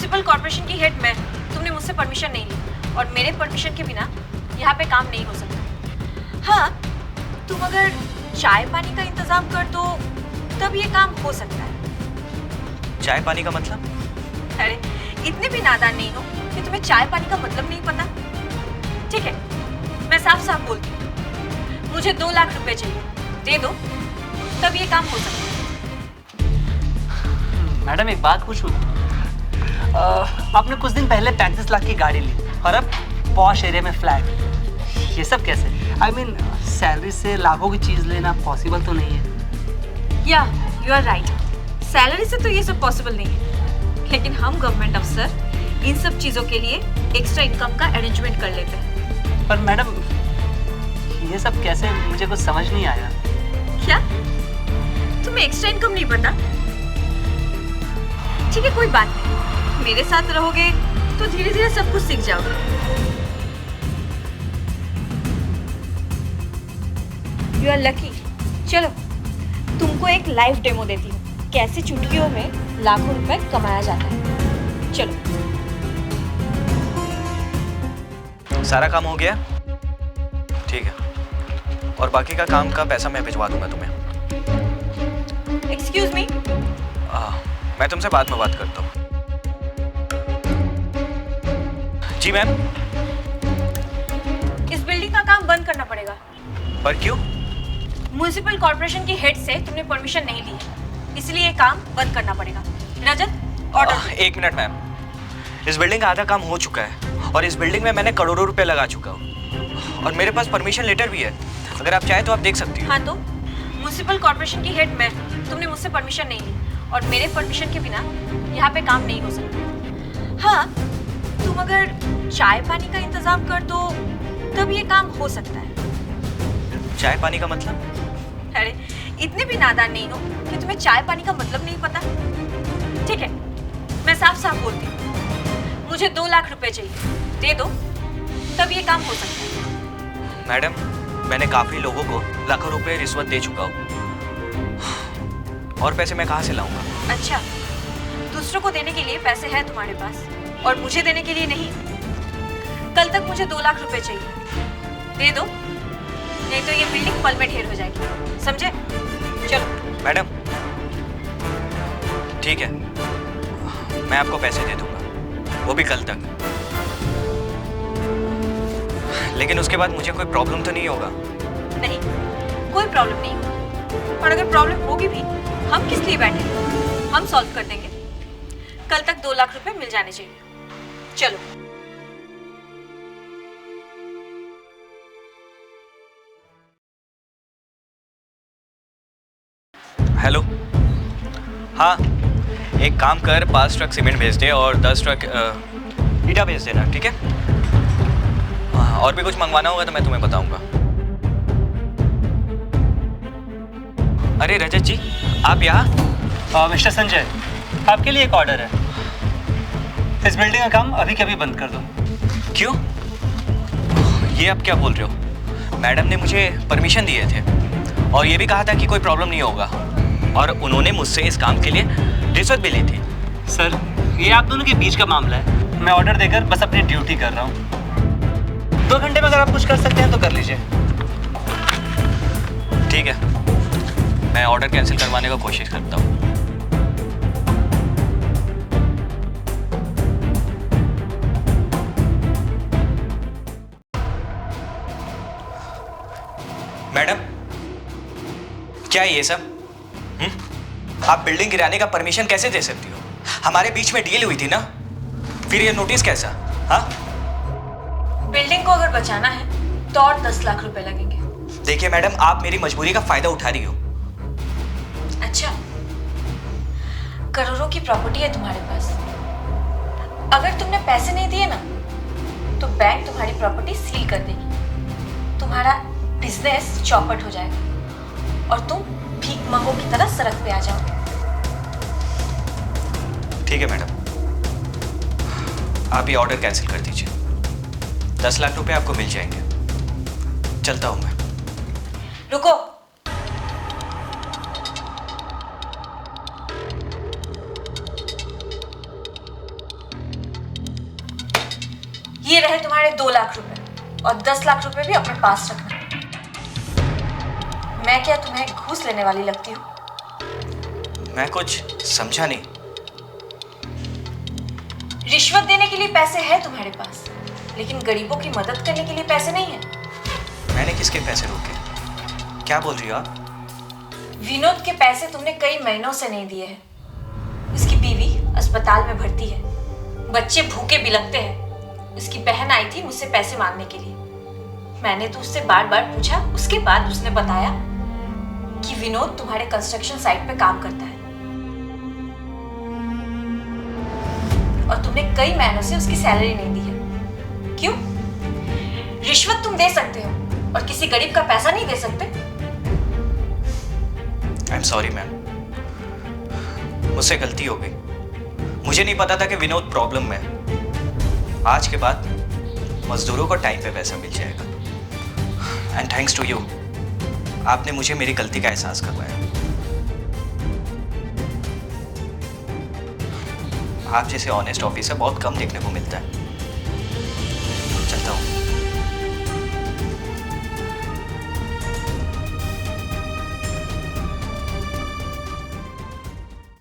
Municipal corporation की head मैं, तुमने मुझसे परमिशन नहीं ली और मेरे परमिशन के बिना यहाँ पे काम नहीं हो सकता। हाँ, तुम अगर चाय पानी का इंतजाम कर दो तब ये काम हो सकता है। चाय पानी का मतलब? अरे इतने भी नादान नहीं हो कि तुम्हें चाय पानी का मतलब नहीं पता। ठीक है, मैं साफ साफ बोलती हूँ, मुझे 2 लाख रुपए चाहिए, दे दो तब ये काम हो सकता है। मैडम एक बात पूछूं? आपने कुछ दिन पहले 35 लाख की गाड़ी ली और अब पॉश एरिया में फ्लैट, ये सब कैसे? आई मीन सैलरी से लाखों की चीज़ लेना पॉसिबल तो नहीं है। या यू आर राइट, सैलरी से तो ये सब पॉसिबल नहीं है, लेकिन हम गवर्नमेंट अफसर इन सब चीज़ों के लिए एक्स्ट्रा इनकम का अरेंजमेंट कर लेते हैं। पर मैडम ये सब कैसे, मुझे कुछ समझ नहीं आया। क्या तुम्हें एक्स्ट्रा इनकम नहीं पता? ठीक है, कोई बात नहीं, मेरे साथ रहोगे तो धीरे धीरे सब कुछ सीख जाओगे। You are lucky. चलो तुमको एक लाइव डेमो देती हूँ, कैसे चुटकियों में लाखों रुपए कमाया जाता है। चलो। सारा काम हो गया? ठीक है, और बाकी का काम का पैसा मैं भिजवा दूंगा तुम्हें। Excuse me. मैं तुमसे बाद में बात करता हूँ। जी मैम। इस बिल्डिंग का काम बंद करना पड़ेगा। पर क्यों? म्युनिसिपल कॉर्पोरेशन की हेड से तुमने परमिशन नहीं ली, इसलिए ये काम बंद करना पड़ेगा। रजत, ऑर्डर। 1 मिनट मैम, इस बिल्डिंग का आधा काम हो चुका है और इस बिल्डिंग में मैंने करोड़ों रुपए लगा चुका हूँ और मेरे पास परमिशन लेटर भी है, अगर आप चाहें तो आप देख सकती हो। हाँ तो म्युनिसिपल कॉर्पोरेशन की हेड मैं, तुमने मुझसे परमिशन नहीं ली और मेरे परमिशन के बिना यहाँ पे काम नहीं हो सकता। हाँ, तुम अगर चाय पानी का इंतजाम कर दो तब ये काम हो सकता है। चाय पानी का मतलब? अरे इतने भी नादान नहीं हो कि तुम्हें चाय पानी का मतलब नहीं पता। ठीक है, मैं साफ साफ बोलती हूँ, मुझे 2 लाख रुपए चाहिए, दे दो तब ये काम हो सकता है। मैडम, मैंने काफी लोगों को लाखों रुपए रिश्वत दे चुका हूँ, और पैसे मैं कहाँ से लाऊंगा? अच्छा, दूसरों को देने के लिए पैसे हैं तुम्हारे पास और मुझे देने के लिए नहीं। कल तक मुझे 2 लाख रुपए चाहिए, दे दो, नहीं तो ये बिल्डिंग पल में ढेर हो जाएगी, समझे? चलो। मैडम ठीक है, मैं आपको पैसे दे दूंगा, वो भी कल तक, लेकिन उसके बाद मुझे कोई प्रॉब्लम तो नहीं होगा? नहीं, कोई प्रॉब्लम नहीं होगी, और अगर प्रॉब्लम होगी भी हम किस लिए बैठे हैं, हम सॉल्व कर देंगे। कल तक 2 लाख रुपए मिल जाने चाहिए। चलो। हेलो, हाँ, एक काम कर, 5 ट्रक सीमेंट भेज दे और 10 ट्रक ईटा भेज देना, ठीक है? और भी कुछ मंगवाना होगा तो मैं तुम्हें बताऊंगा। अरे रजत जी, आप यहाँ? मिस्टर संजय, आपके लिए एक ऑर्डर है। इस बिल्डिंग का काम अभी के अभी बंद कर दो। क्यों? ये आप क्या बोल रहे हो? मैडम ने मुझे परमिशन दिए थे और ये भी कहा था कि कोई प्रॉब्लम नहीं होगा, और उन्होंने मुझसे इस काम के लिए रिश्वत भी ली थी। सर, ये आप दोनों के बीच का मामला है, मैं ऑर्डर देकर बस अपनी ड्यूटी कर रहा हूँ। 2 घंटे में अगर आप कुछ कर सकते हैं तो कर लीजिए। ठीक है, मैं ऑर्डर कैंसिल करवाने का कोशिश करता हूँ। मैडम, क्या है ये सब? आप बिल्डिंग गिराने का परमिशन कैसे दे सकती हो? हमारे बीच में डील हुई थी ना, फिर ये नोटिस कैसा? हाँ, बिल्डिंग को अगर बचाना है तो और 10 लाख रुपए लगेंगे। देखिए मैडम, आप मेरी मजबूरी का फायदा उठा रही हो। अच्छा, करोड़ों की प्रॉपर्टी है तुम्हारे पास, अगर तुमने पैसे नहीं दिए ना तो बैंक तुम्हारी प्रॉपर्टी सील कर देगी, तुम्हारा बिजनेस चौपट हो जाएगा और तुम भीख मंगों की तरह सड़क पे आ जाओगे। ठीक है मैडम, आप ये ऑर्डर कैंसिल कर दीजिए, 10 लाख रुपए आपको मिल जाएंगे। चलता हूं मैं। रुको, रहे तुम्हारे 2 लाख रुपए और 10 लाख रुपए भी अपने पास रखना। मैं क्या तुम्हें घूस लेने वाली लगती हूँ? मैं कुछ समझा नहीं। रिश्वत देने के लिए पैसे हैं तुम्हारे पास, लेकिन गरीबों की मदद करने के लिए पैसे नहीं है। मैंने किसके पैसे रोके? क्या बोल रही हो आप? विनोद के पैसे तुमने कई महीनों से नहीं दिए हैं। उसकी बीवी अस्पताल में भर्ती है, बच्चे भूखे बिलखते हैं। उसकी बहन आई थी मुझसे पैसे मांगने के लिए। मैंने तो उससे बार बार पूछा, उसके बाद उसने बताया कि विनोद तुम्हारे कंस्ट्रक्शन साइट पे काम करता है और तुमने कई महीनों से उसकी सैलरी नहीं दी है। क्यों? रिश्वत तुम दे सकते हो और किसी गरीब का पैसा नहीं दे सकते? आई एम सॉरी मैम, मुझसे गलती हो गई। मुझे नहीं पता था कि विनोद प्रॉब्लम में है। आज के बाद मजदूरों को टाइम पे पैसा मिल जाएगा। एंड थैंक्स टू यू, आपने मुझे मेरी गलती का एहसास करवाया। आप जैसे ऑनेस्ट ऑफिसर बहुत कम देखने को मिलता है।